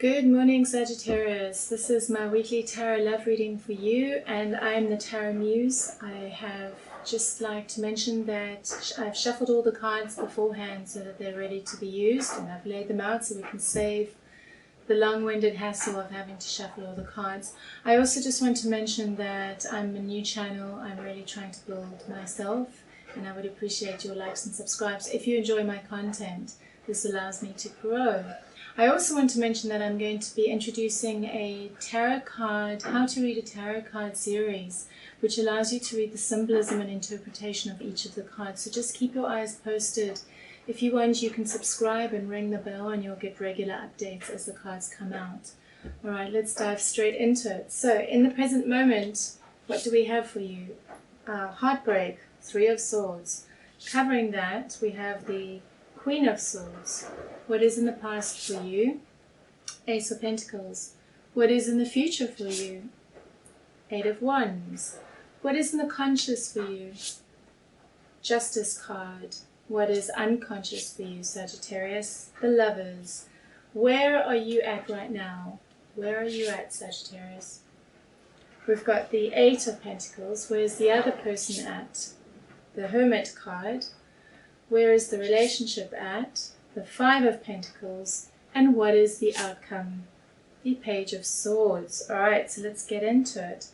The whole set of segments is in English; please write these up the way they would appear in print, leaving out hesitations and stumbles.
Good morning, Sagittarius. This is my weekly tarot love reading for you, and I'm the Tarot Muse. I have just like to mention that I've shuffled all the cards beforehand so that they're ready to be used, and I've laid them out so we can save the long-winded hassle of having to shuffle all the cards. I also just want to mention that I'm a new channel. I'm really trying to build myself, and I would appreciate your likes and subscribes. If you enjoy my content, this allows me to grow. I also want to mention that I'm going to be introducing a tarot card, how to read a tarot card series, which allows you to read the symbolism and interpretation of each of the cards. So just keep your eyes posted. If you want, you can subscribe and ring the bell and you'll get regular updates as the cards come out. Alright, let's dive straight into it. So, in the present moment, what do we have for you? Heartbreak, Three of Swords. Covering that, we have the Queen of Swords. What is in the past for you? Ace of Pentacles. What is in the future for you? Eight of Wands. What is in the conscious for you? Justice card. What is unconscious for you, Sagittarius? The Lovers. Where are you at right now? Where are you at, Sagittarius? We've got the Eight of Pentacles. Where's the other person at? The Hermit card. Where is the relationship at? The Five of Pentacles. And what is the outcome? The Page of Swords. Alright, so let's get into it.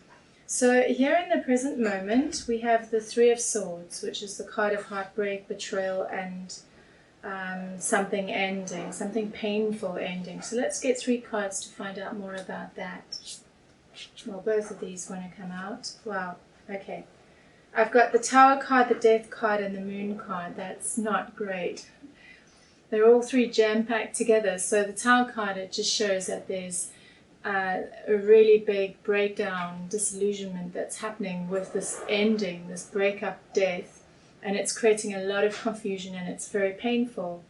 So here in the present moment, we have the Three of Swords, which is the card of heartbreak, betrayal, and something ending, something painful ending. So let's get three cards to find out more about that. Well, both of these want to come out. Wow, okay. I've got the Tower card, the Death card, and the Moon card. That's not great. They're all three jam-packed together. So the Tower card, it just shows that there's a really big breakdown, disillusionment that's happening with this ending, this breakup, death, and it's creating a lot of confusion and it's very painful.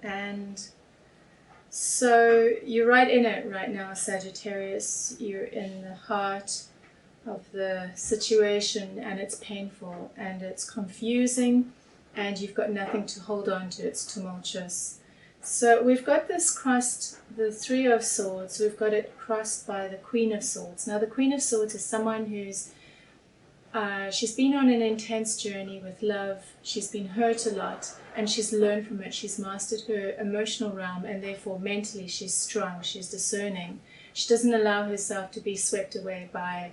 And so you're right in it right now, Sagittarius. You're in the heart of the situation and it's painful and it's confusing and you've got nothing to hold on to. It's tumultuous. So we've got this crossed, the Three of Swords, we've got it crossed by the Queen of Swords. Now the Queen of Swords is someone who's, she's been on an intense journey with love, she's been hurt a lot, and she's learned from it. She's mastered her emotional realm, and therefore mentally she's strong, she's discerning. She doesn't allow herself to be swept away by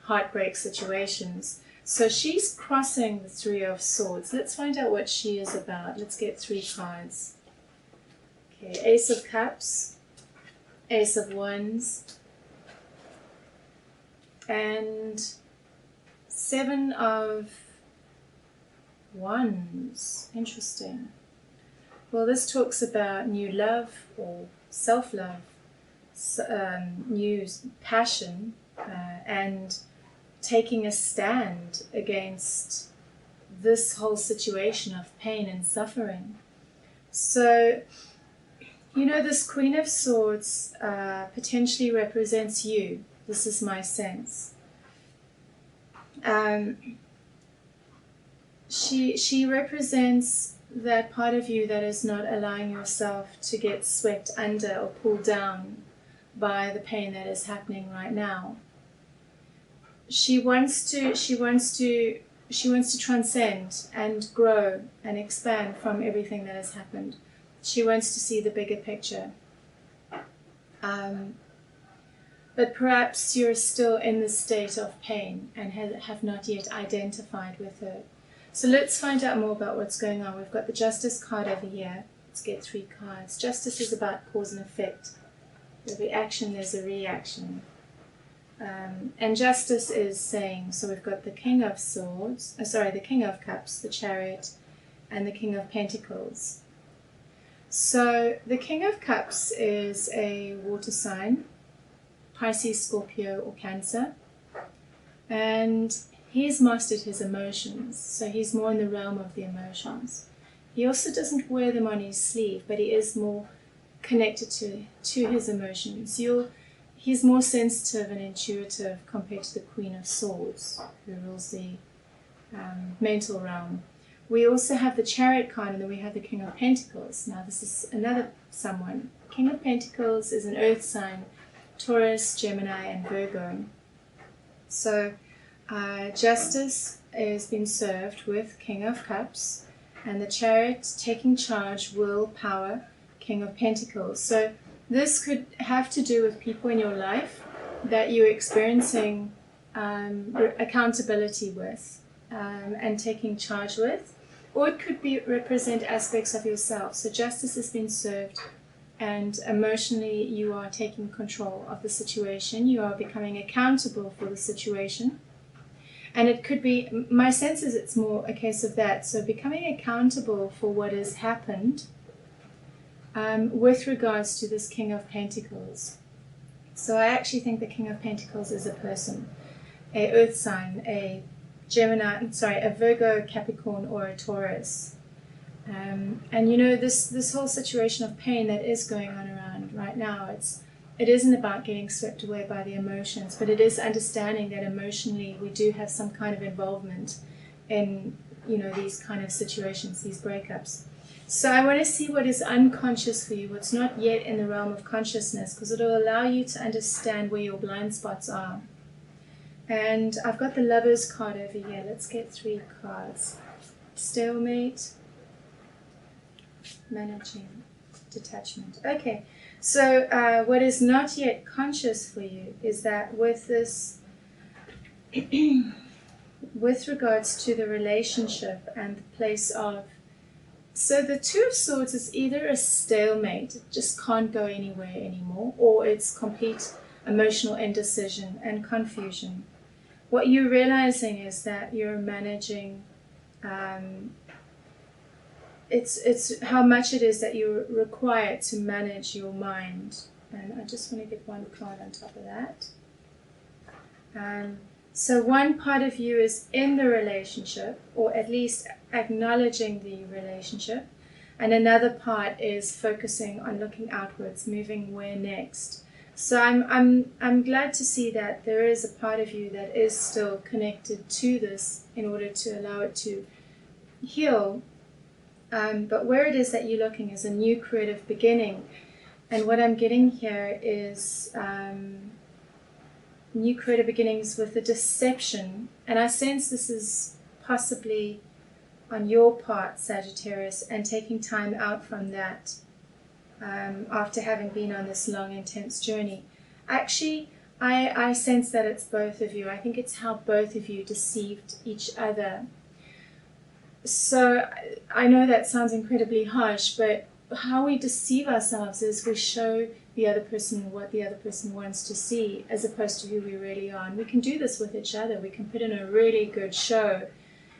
heartbreak situations. So she's crossing the Three of Swords. Let's find out what she is about. Let's get three cards. Okay, Ace of Cups, Ace of Wands, and Seven of Wands. Interesting. Well, this talks about new love or self-love, new passion, and taking a stand against this whole situation of pain and suffering. So, you know, this Queen of Swords potentially represents you. This is my sense. She represents that part of you that is not allowing yourself to get swept under or pulled down by the pain that is happening right now. She wants to transcend and grow and expand from everything that has happened. She wants to see the bigger picture. But perhaps you're still in the state of pain and have not yet identified with her. So let's find out more about what's going on. We've got the Justice card over here. Let's get three cards. Justice is about cause and effect. Every action, there's a reaction. And Justice is saying, so we've got the King of Swords, the King of Cups, the Chariot, and the King of Pentacles. So the King of Cups is a water sign, Pisces, Scorpio, or Cancer, and he's mastered his emotions, so he's more in the realm of the emotions. He also doesn't wear them on his sleeve, but he is more connected to his emotions. He's more sensitive and intuitive compared to the Queen of Swords, who rules the mental realm. We also have the Chariot card, and then we have the King of Pentacles. Now this is another someone. King of Pentacles is an earth sign, Taurus, Gemini, and Virgo. So justice is being served with King of Cups, and the Chariot taking charge, will, power, King of Pentacles. So this could have to do with people in your life that you're experiencing accountability with and taking charge with, or it could be represent aspects of yourself. So justice has been served, and emotionally you are taking control of the situation. You are becoming accountable for the situation. And it could be, my sense is it's more a case of that. So becoming accountable for what has happened with regards to this King of Pentacles. So I actually think the King of Pentacles is a person, a earth sign, a Gemini, a Virgo, Capricorn, or a Taurus. And you know, this whole situation of pain that is going on around right now, it isn't about getting swept away by the emotions, but it is understanding that emotionally we do have some kind of involvement in, you know, these kind of situations, these breakups. So I want to see what is unconscious for you, what's not yet in the realm of consciousness, because it'll allow you to understand where your blind spots are. And I've got the Lovers card over here. Let's get 3 cards. Stalemate, managing, detachment. Okay, so what is not yet conscious for you is that with this, with regards to the relationship and the place of, so the Two of Swords is either a stalemate, it just can't go anywhere anymore, or it's complete emotional indecision and confusion. What you're realizing is that you're managing, it's how much it is that you're required to manage your mind. And I just want to get 1 card on top of that. So one part of you is in the relationship, or at least acknowledging the relationship, and another part is focusing on looking outwards, moving where next. So I'm glad to see that there is a part of you that is still connected to this in order to allow it to heal. But where it is that you're looking is a new creative beginning. And what I'm getting here is new creative beginnings with the deception. And I sense this is possibly on your part, Sagittarius, and taking time out from that. After having been on this long, intense journey. Actually, I sense that it's both of you. I think it's how both of you deceived each other. So I know that sounds incredibly harsh, but how we deceive ourselves is we show the other person what the other person wants to see, as opposed to who we really are. And we can do this with each other. We can put in a really good show,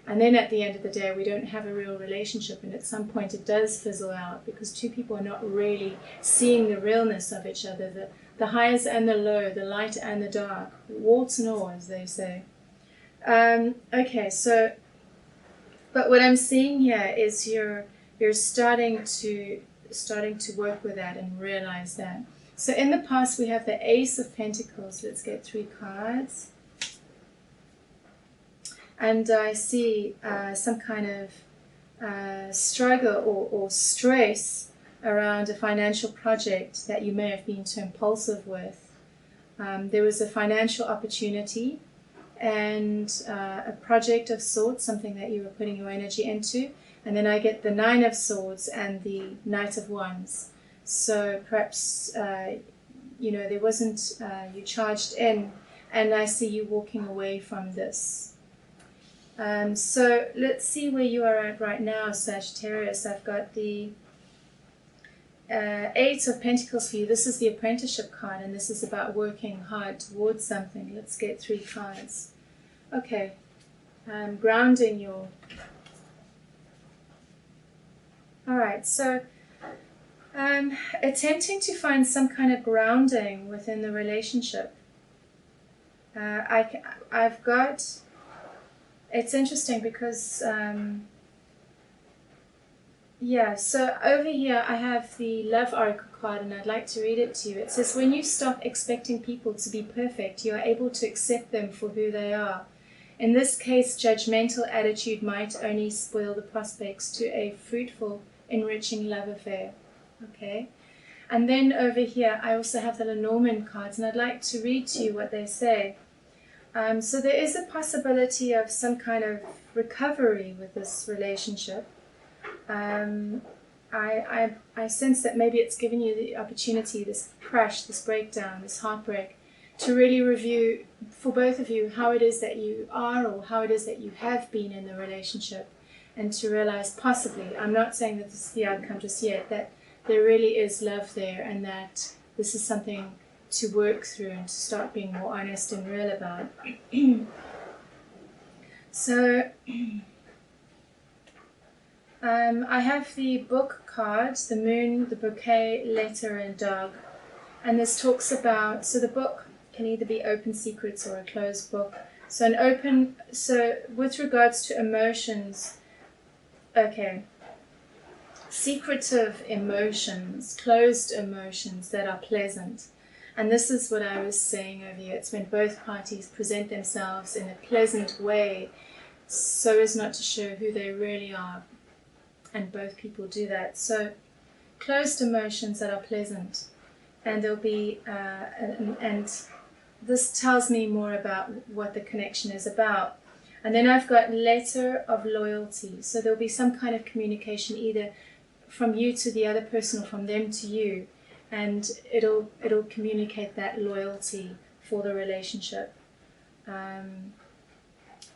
and then at the end of the day, we don't have a real relationship, and at some point it does fizzle out because 2 people are not really seeing the realness of each other, the highs and the low, the light and the dark, warts and all, as they say. Okay, so, but what I'm seeing here is you're starting to work with that and realize that. So in the past we have the Ace of Pentacles. Let's get 3 cards. And I see some kind of struggle or stress around a financial project that you may have been too impulsive with. There was a financial opportunity and a project of sorts, something that you were putting your energy into. And then I get the 9 of Swords and the Knight of Wands. So perhaps, you know, there wasn't, you charged in, and I see you walking away from this. So let's see where you are at right now, Sagittarius. I've got the 8 of Pentacles for you. This is the apprenticeship card, and this is about working hard towards something. Let's get 3 cards. Okay, grounding your... Alright, so attempting to find some kind of grounding within the relationship. I've got... It's interesting because, yeah, so over here I have the Love Oracle card, and I'd like to read it to you. It says, when you stop expecting people to be perfect, you are able to accept them for who they are. In this case, judgmental attitude might only spoil the prospects to a fruitful, enriching love affair. Okay. And then over here, I also have the Lenormand cards, and I'd like to read to you what they say. So there is a possibility of some kind of recovery with this relationship. I sense that maybe it's given you the opportunity, this crash, this breakdown, this heartbreak, to really review for both of you how it is that you are or how it is that you have been in the relationship, and to realize possibly, I'm not saying that this is the outcome just yet, that there really is love there, and that this is something to work through and to start being more honest and real about. So I have the book cards, the moon, the bouquet, letter, and dog. And this talks about, so the book can either be open secrets or a closed book. So an open, so with regards to emotions, okay, secretive emotions, closed emotions that are pleasant. And this is what I was saying over here. It's when both parties present themselves in a pleasant way so as not to show who they really are. And both people do that. So closed emotions that are pleasant. And there'll be, and this tells me more about what the connection is about. And then I've got letter of loyalty. So there'll be some kind of communication either from you to the other person or from them to you, and it'll communicate that loyalty for the relationship.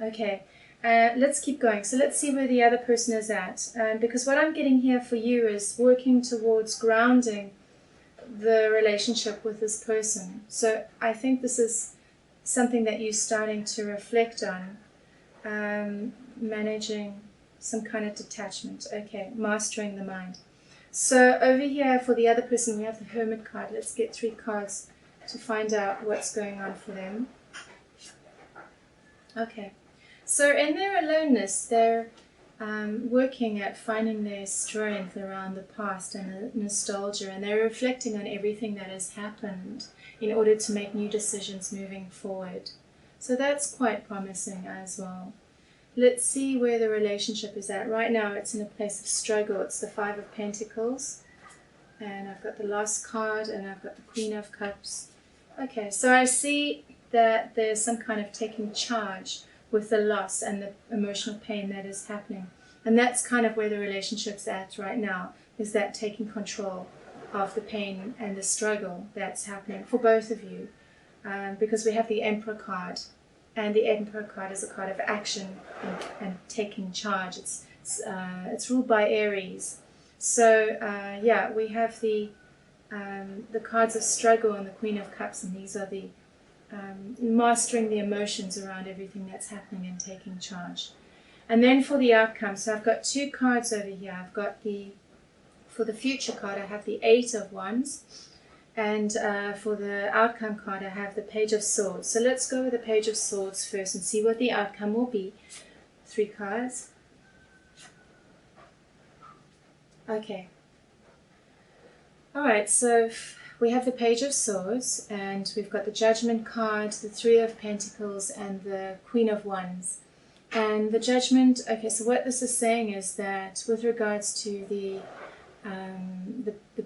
Okay, let's keep going. So let's see where the other person is at, because what I'm getting here for you is working towards grounding the relationship with this person. So I think this is something that you're starting to reflect on, managing some kind of detachment. Okay, mastering the mind. So over here for the other person, we have the Hermit card. Let's get 3 cards to find out what's going on for them. Okay, so in their aloneness, they're working at finding their strength around the past and the nostalgia, and they're reflecting on everything that has happened in order to make new decisions moving forward. So that's quite promising as well. Let's see where the relationship is at. Right now it's in a place of struggle. It's the 5 of Pentacles. And I've got the Lost card and I've got the Queen of Cups. Okay, so I see that there's some kind of taking charge with the loss and the emotional pain that is happening. And that's kind of where the relationship's at right now, is that taking control of the pain and the struggle that's happening for both of you. Because we have the Emperor card. And the Emperor card is a card of action and taking charge. It's ruled by Aries. So yeah, we have the cards of struggle and the Queen of Cups, and these are the mastering the emotions around everything that's happening and taking charge. And then for the outcome, so I've got 2 cards over here. I've got for the future card, I have the 8 of Wands. And for the outcome card, I have the Page of Swords. So let's go with the Page of Swords first and see what the outcome will be. 3 cards. Okay. Alright, so we have the Page of Swords, and we've got the Judgment card, the 3 of Pentacles, and the Queen of Wands. And the Judgment, okay, so what this is saying is that with regards to the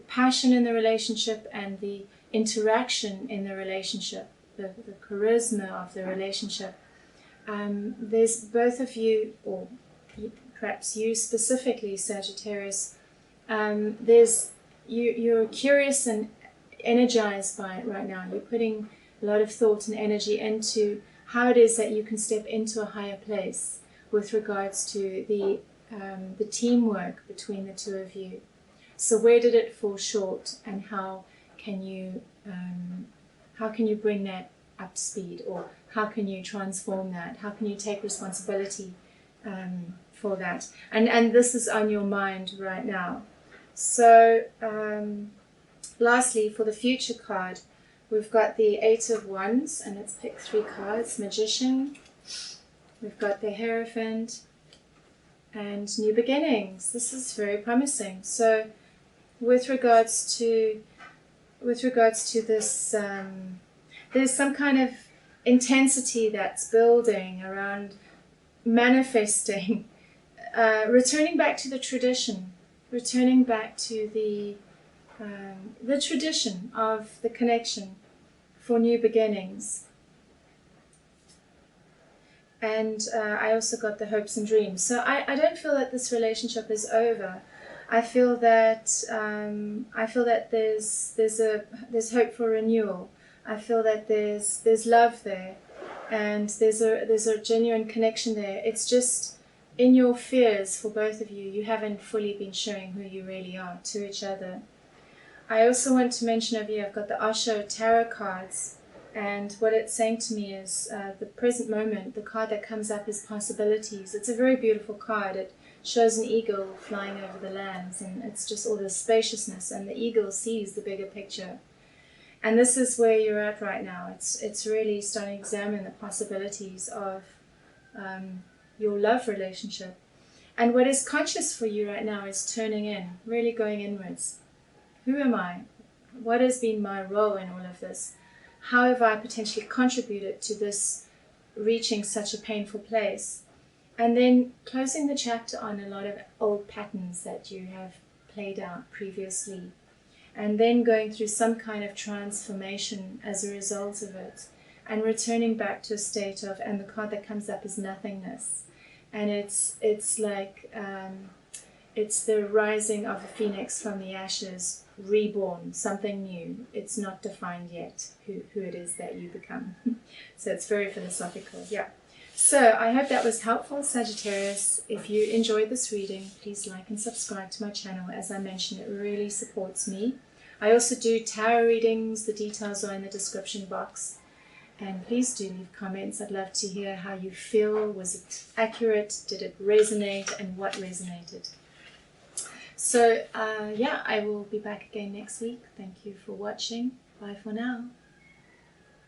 passion in the relationship and the interaction in the relationship, the charisma of the relationship, there's both of you, or perhaps you specifically, Sagittarius, you're curious and energized by it right now. You're putting a lot of thought and energy into how it is that you can step into a higher place with regards to the teamwork between the 2 of you. So where did it fall short, and how can you bring that up to speed, or how can you transform that? How can you take responsibility for that? And this is on your mind right now. So lastly, for the future card, we've got the 8 of Wands, and let's pick 3 cards. Magician, we've got the Hierophant, and New Beginnings. This is very promising. So with regards to this, there's some kind of intensity that's building around manifesting, returning back to the tradition, returning back to the tradition of the connection for new beginnings. And I also got the hopes and dreams. So I don't feel that this relationship is over. I feel that there's hope for renewal. I feel that there's love there, and there's a genuine connection there. It's just in your fears for both of you, you haven't fully been showing who you really are to each other. I also want to mention over here, I've got the Osho tarot cards, and what it's saying to me is the present moment. The card that comes up is possibilities. It's a very beautiful card. It shows an eagle flying over the lands, and it's just all this spaciousness, and the eagle sees the bigger picture. And this is where you're at right now. It's really starting to examine the possibilities of your love relationship. And what is conscious for you right now is turning in, really going inwards. Who am I? What has been my role in all of this? How have I potentially contributed to this reaching such a painful place? And then closing the chapter on a lot of old patterns that you have played out previously. And then going through some kind of transformation as a result of it. And returning back to a state of, and the card that comes up is nothingness. And it's like, it's the rising of a phoenix from the ashes, reborn, something new. It's not defined yet who it is that you become. So it's very philosophical, yeah. So I hope that was helpful, Sagittarius. If you enjoyed this reading, please like and subscribe to my channel. As I mentioned, it really supports me. I also do tarot readings. The details are in the description box. And please do leave comments. I'd love to hear how you feel. Was it accurate? Did it resonate? And what resonated? So, yeah, I will be back again next week. Thank you for watching. Bye for now.